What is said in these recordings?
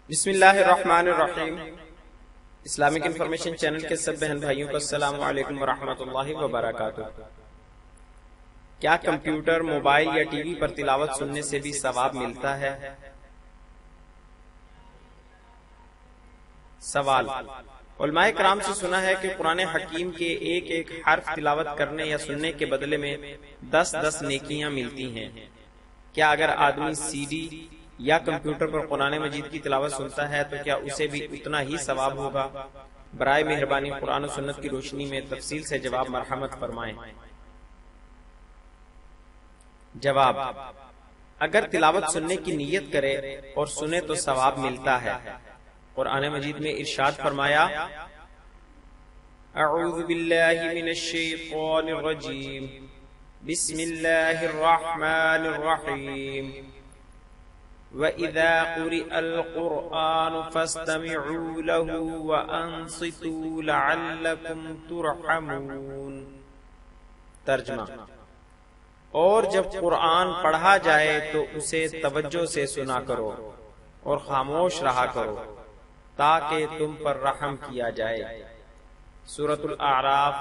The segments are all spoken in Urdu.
بسم اللہ الرحمن الرحیم۔ اسلامک انفارمیشن چینل کے سب بہن بھائیوں کو السلام علیکم ورحمۃ اللہ وبرکاتہ۔ کیا کمپیوٹر، موبائل یا ٹی وی پر تلاوت سننے سے بھی ثواب ملتا ہے؟ سوال: علماء کرام سے سنا ہے کہ قرآن حکیم کے ایک ایک حرف تلاوت کرنے یا سننے کے بدلے میں 10 نیکیاں ملتی ہیں۔ کیا اگر آدمی سی ڈی یا کمپیوٹر پر قرآن مجید کی تلاوت سنتا ہے تو کیا اسے بھی اتنا ہی ثواب ہوگا؟ برائے مہربانی قرآن و سنت کی روشنی میں تفصیل سے جواب مرحمت فرمائیں۔ جواب: اگر تلاوت سننے کی نیت کرے اور سنے تو ثواب ملتا ہے۔ قرآن مجید میں ارشاد فرمایا: اعوذ باللہ من الشیطان الرجیم، بسم اللہ الرحمن الرحیم، وَإِذَا قُرِئَ الْقُرْآنُ فَاسْتَمِعُوا لَهُ وَأَنصِتُوا لَعَلَّكُمْ تُرْحَمُونَ۔ ترجمہ: اور جب قرآن پڑھا جائے تو اسے توجہ سے سنا کرو اور خاموش رہا کرو تاکہ تم پر رحم کیا جائے۔ سورۃ الاعراف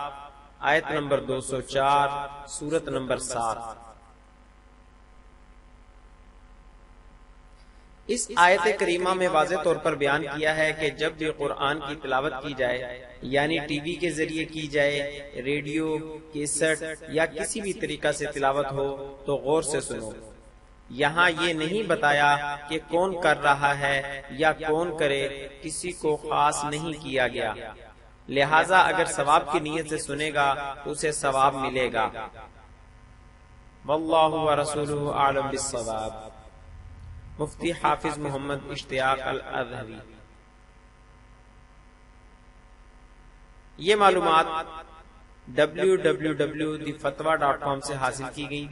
آیت نمبر 204، سورۃ نمبر 7۔ اس آیت کریمہ میں واضح طور پر بیان کیا ہے کہ جب بھی قرآن کی تلاوت کی جائے، یعنی ٹی وی کے ذریعے کی جائے، ریڈیو، کیسٹ یا کسی بھی طریقہ سے تلاوت ہو تو غور سے سنو۔ یہاں یہ نہیں بتایا کہ کون کر رہا ہے یا کون کرے، کسی کو خاص نہیں کیا گیا، لہٰذا اگر ثواب کی نیت سے سنے گا تو اسے ثواب ملے گا۔ واللہ ورسولہ اعلم بالصواب۔ مفتی حافظ محمد اشتیاق الازہری۔ یہ معلومات www.thefatwa.com سے حاصل کی گئی۔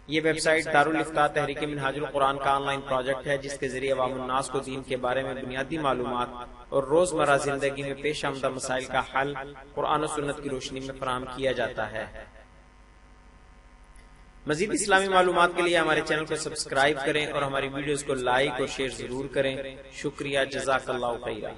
یہ ویب سائٹ دارالفتاء تحریک منہاج القرآن کا آن لائن پروجیکٹ ہے جس کے ذریعے عوام الناس کو دین کے بارے میں بنیادی معلومات اور روزمرہ زندگی میں پیش آمدہ مسائل کا حل قرآن و سنت کی روشنی میں فراہم کیا جاتا ہے۔ مزید اسلامی معلومات کے لیے ہمارے چینل کو سبسکرائب کریں اور ہماری ویڈیوز کو لائک اور شیئر ضرور کریں۔ شکریہ، جزاک اللہ خیرا۔